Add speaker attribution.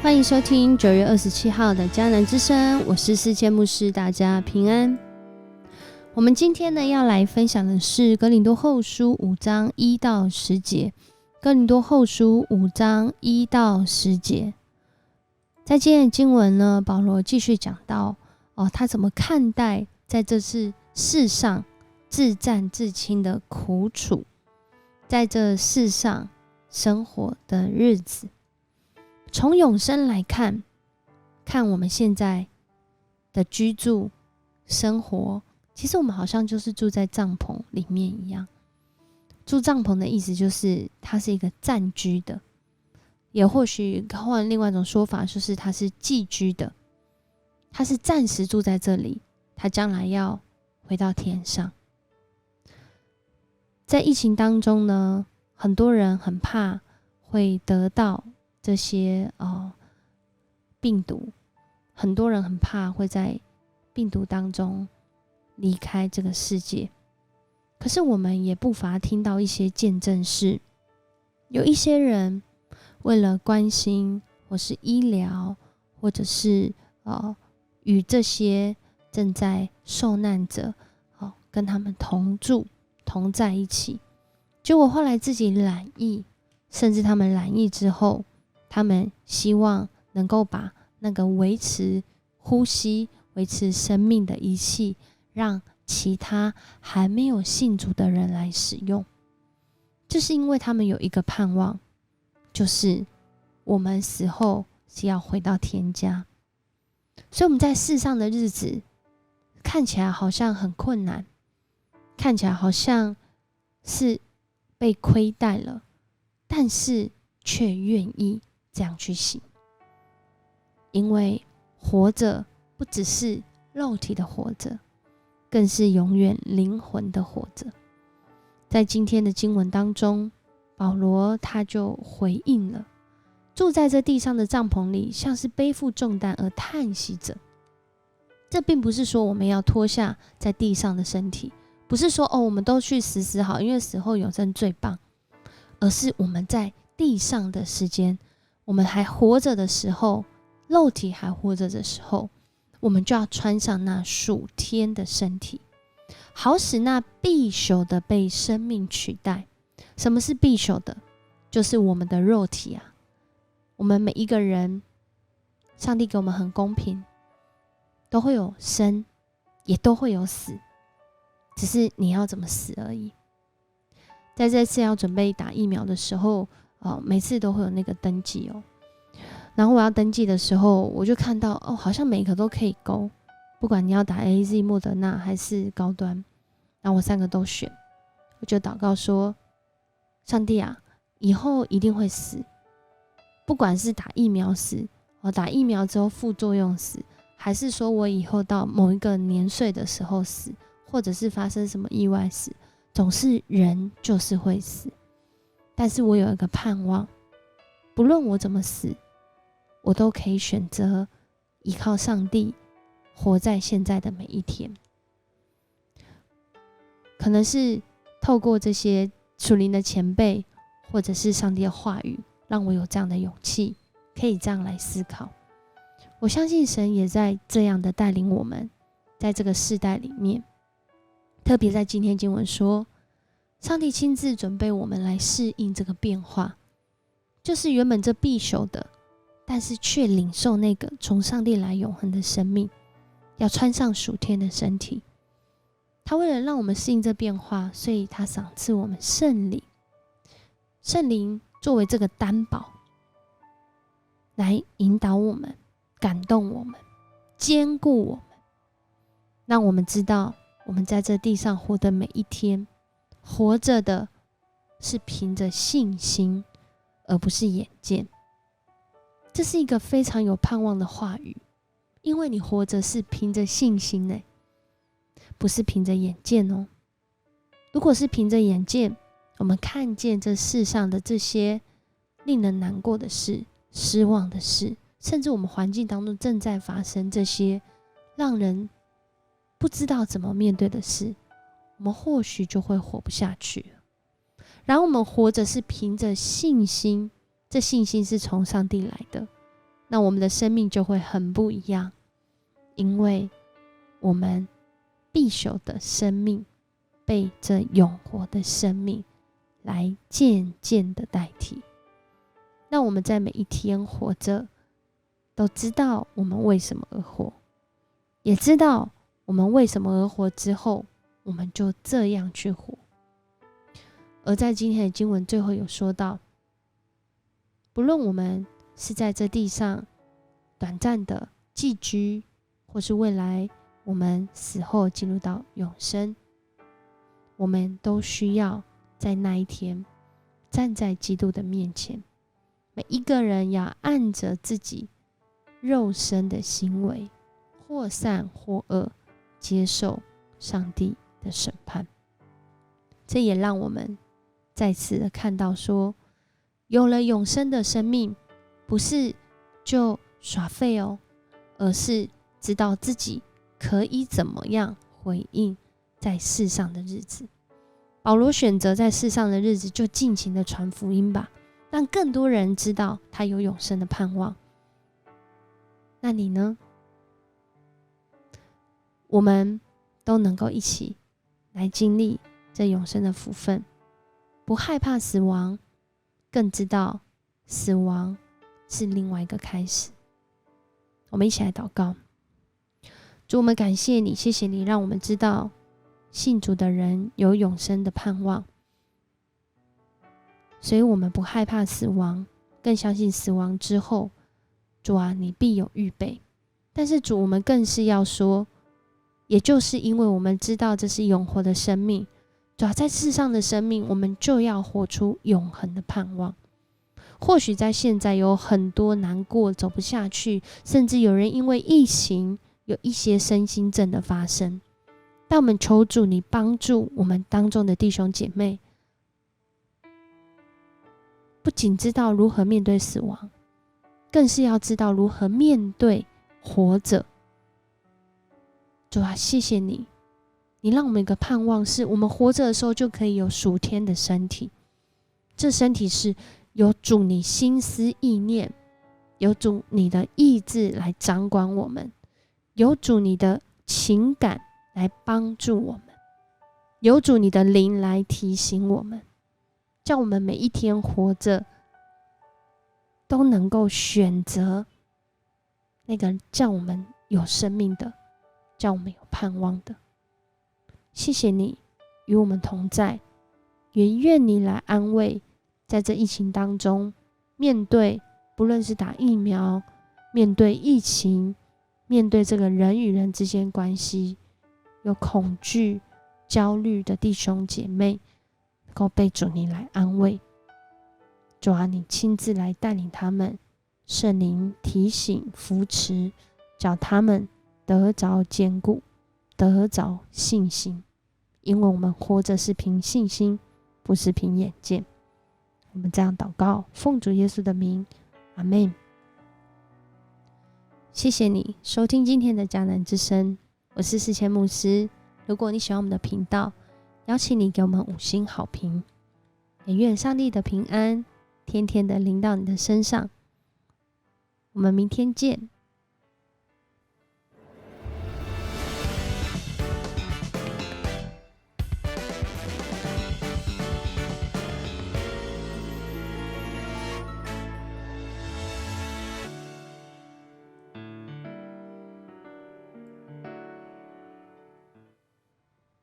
Speaker 1: 欢迎收听9月27号的迦南之声，我是世界牧师，大家平安。我们今天呢要来分享的是哥林多后书5章1到10节。哥林多后书5章1到10节，在今天的经文呢，保罗继续讲到他怎么看待在这次世上自战自亲的苦楚，在这世上生活的日子。从永生来看，看我们现在的居住生活，其实我们好像就是住在帐篷里面一样。住帐篷的意思就是它是一个暂居的，也或许换另外一种说法，就是它是寄居的，它是暂时住在这里，它将来要回到天上。在疫情当中呢，很多人很怕会得到这些病毒，很多人很怕会在病毒当中离开这个世界。可是我们也不乏听到一些见证是，有一些人为了关心或是医疗，或者是与这些正在受难者跟他们同住同在一起，结果后来自己染疫，甚至他们染疫之后，他们希望能够把那个维持呼吸维持生命的仪器让其他还没有信主的人来使用。这是因为他们有一个盼望，就是我们死后是要回到天家。所以我们在世上的日子看起来好像很困难，看起来好像是被亏待了，但是却愿意这样去行。因为活着不只是肉体的活着，更是永远灵魂的活着。在今天的经文当中，保罗他就回应了，住在这地上的帐篷里，像是背负重担而叹息着。这并不是说我们要脱下在地上的身体，不是说我们都去死好，因为死后永生最棒，而是我们在地上的时间，我们还活着的时候，肉体还活着的时候，我们就要穿上那属天的身体，好使那必朽的被生命取代。什么是必朽的？就是我们的肉体啊。我们每一个人，上帝给我们很公平，都会有生，也都会有死，只是你要怎么死而已。在这次要准备打疫苗的时候，每次都会有那个登记然后我要登记的时候，我就看到好像每个都可以勾，不管你要打 AZ、莫德纳还是高端，然后我3个都选。我就祷告说，上帝啊，以后一定会死，不管是打疫苗死，打疫苗之后副作用死，还是说我以后到某一个年岁的时候死，或者是发生什么意外死，总是人就是会死。但是我有一个盼望，不论我怎么死，我都可以选择依靠上帝，活在现在的每一天。可能是透过这些属灵的前辈，或者是上帝的话语，让我有这样的勇气，可以这样来思考。我相信神也在这样的带领我们，在这个世代里面，特别在今天经文说，上帝亲自准备我们来适应这个变化，就是原本这必朽的，但是却领受那个从上帝来永恒的生命，要穿上属天的身体。他为了让我们适应这变化，所以他赏赐我们圣灵，圣灵作为这个担保，来引导我们，感动我们，坚固我们，让我们知道我们在这地上活的每一天，活着的是凭着信心，而不是眼见。这是一个非常有盼望的话语，因为你活着是凭着信心不是凭着眼见如果是凭着眼见，我们看见这世上的这些令人难过的事、失望的事，甚至我们环境当中正在发生这些让人不知道怎么面对的事，我们或许就会活不下去了。然后我们活着是凭着信心，这信心是从上帝来的，那我们的生命就会很不一样，因为我们必朽的生命被这永活的生命来渐渐的代替。那我们在每一天活着，都知道我们为什么而活，也知道我们为什么而活之后，我们就这样去活。而在今天的经文最后有说到，不论我们是在这地上短暂的寄居，或是未来我们死后进入到永生，我们都需要在那一天站在基督的面前。每一个人要按着自己肉身的行为，或善或恶，接受上帝的审判。这也让我们再次的看到说，有了永生的生命，不是就耍废哦，而是知道自己可以怎么样回应在世上的日子。保罗选择在世上的日子就尽情的传福音吧，让更多人知道他有永生的盼望。那你呢？我们都能够一起来经历这永生的福分，不害怕死亡，更知道死亡是另外一个开始。我们一起来祷告。主，我们感谢你，谢谢你让我们知道信主的人有永生的盼望，所以我们不害怕死亡，更相信死亡之后，主啊，你必有预备。但是主，我们更是要说，也就是因为我们知道这是永活的生命，主啊，在世上的生命，我们就要活出永恒的盼望。或许在现在有很多难过，走不下去，甚至有人因为疫情有一些身心症的发生，但我们求主你帮助我们当中的弟兄姐妹，不仅知道如何面对死亡，更是要知道如何面对活着。主啊，谢谢你，你让我们有个盼望，是我们活着的时候就可以有属天的身体，这身体是有主你心思意念，有主你的意志来掌管我们，有主你的情感来帮助我们，有主你的灵来提醒我们，叫我们每一天活着都能够选择那个叫我们有生命的，叫我们有盼望的。谢谢你与我们同在，也愿你来安慰在这疫情当中，面对不论是打疫苗，面对疫情，面对这个人与人之间关系有恐惧焦虑的弟兄姐妹，能够被主你来安慰。主啊，你亲自来带领他们，圣灵提醒扶持，叫他们得着坚固，得着信心。因为我们活着是凭信心，不是凭眼见。我们这样祷告，奉主耶稣的名，阿们。谢谢你收听今天的迦南之声，我是世谦牧师。如果你喜欢我们的频道，邀请你给我们5星好评，也愿上帝的平安天天的临到你的身上。我们明天见。